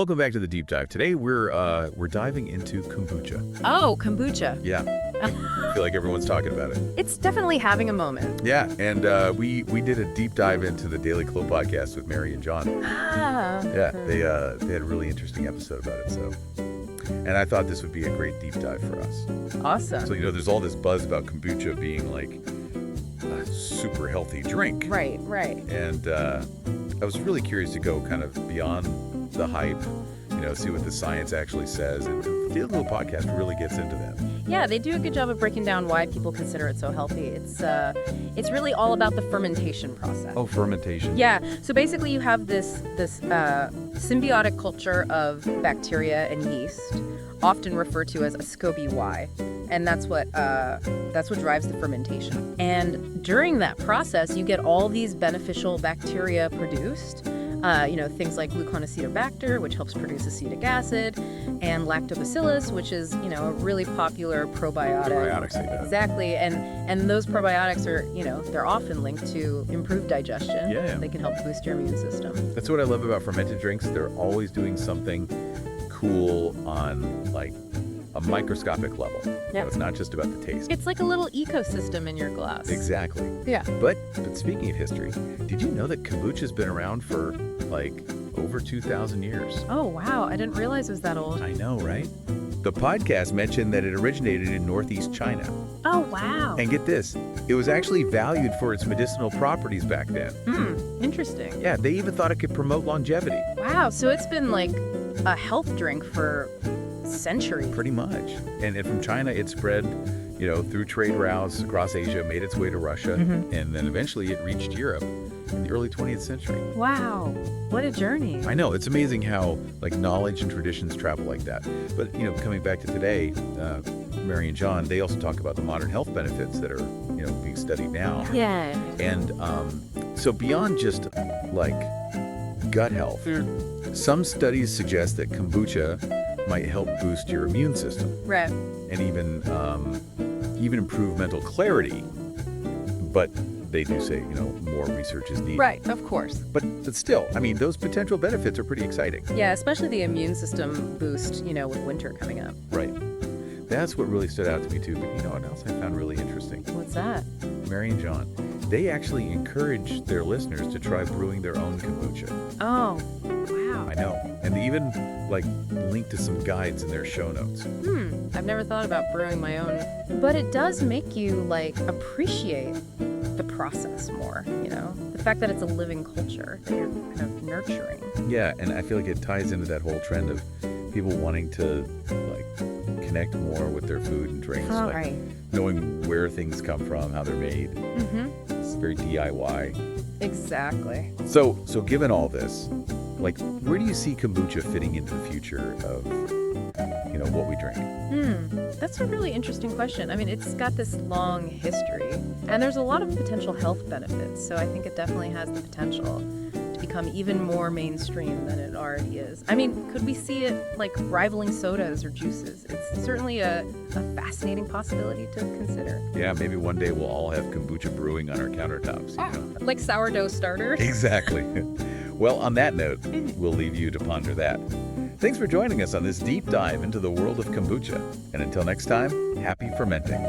Welcome back to the deep dive. Today we're diving into kombucha. Oh, kombucha. Yeah, I feel like everyone's talking about it. It's definitely having a moment. Yeah, and we did a deep dive into the Daily Clo podcast with Mary and John. Yeah, they had a really interesting episode about it. So, and I thought this would be a great deep dive for us. Awesome. So there's all this buzz about kombucha being like a super healthy drink. Right. And I was really curious to go kind of beyond the hype, see what the science actually says. And the Daily Clo podcast really gets into that. Yeah, they do a good job of breaking down why people consider it so healthy. It's really all about the fermentation process. Oh, fermentation. Yeah. So basically, you have this symbiotic culture of bacteria and yeast, often referred to as a SCOBY Y, and that's what drives the fermentation. And during that process, you get all these beneficial bacteria produced. Things like Gluconesidobacter, which helps produce acetic acid, and Lactobacillus, which is, a really popular probiotic. Probiotics, I bet. Exactly. And those probiotics are, they're often linked to improved digestion. Yeah. They can help boost your immune system. That's what I love about fermented drinks. They're always doing something cool on, like, a microscopic level. Yeah. It's not just about the taste. It's like a little ecosystem in your glass. Exactly. Yeah. But speaking of history, did you know that kombucha's been around for, like, over 2,000 years? Oh, wow. I didn't realize it was that old. I know, right? The podcast mentioned that it originated in Northeast China. Oh, wow. And get this, it was actually valued for its medicinal properties back then. Interesting. Yeah, they even thought it could promote longevity. Wow. So it's been like a health drink for centuries. Pretty much. And from China, it spread, through trade routes across Asia, made its way to Russia, and then eventually it reached Europe in the early 20th century. Wow. What a journey. I know. It's amazing how, like, knowledge and traditions travel like that. But, coming back to today, Mary and John, they also talk about the modern health benefits that are, being studied now. Yeah. And so beyond just, like, gut health, some studies suggest that kombucha might help boost your immune system. Right. And even improve mental clarity. But they do say, more research is needed. Right, of course. But still, those potential benefits are pretty exciting. Yeah, especially the immune system boost, with winter coming up. Right. That's what really stood out to me, too. But you know what else I found really interesting? What's that? Mary and John, they actually encourage their listeners to try brewing their own kombucha. Oh, wow. I know. And they even, link to some guides in their show notes. I've never thought about brewing my own. But it does make you, appreciate the process more, The fact that it's a living culture that you're kind of nurturing. Yeah, and I feel like it ties into that whole trend of people wanting to, connect more with their food and drinks. Right. Knowing where things come from, how they're made. It's very DIY. Exactly. So given all this, where do you see kombucha fitting into the future of, what we drink? That's a really interesting question. It's got this long history, and there's a lot of potential health benefits, so I think it definitely has the potential to become even more mainstream than it already is. Could we see it, rivaling sodas or juices? It's certainly a fascinating possibility to consider. Yeah, maybe one day we'll all have kombucha brewing on our countertops, Like sourdough starters? Exactly. Well, on that note, we'll leave you to ponder that. Thanks for joining us on this deep dive into the world of kombucha. And until next time, happy fermenting.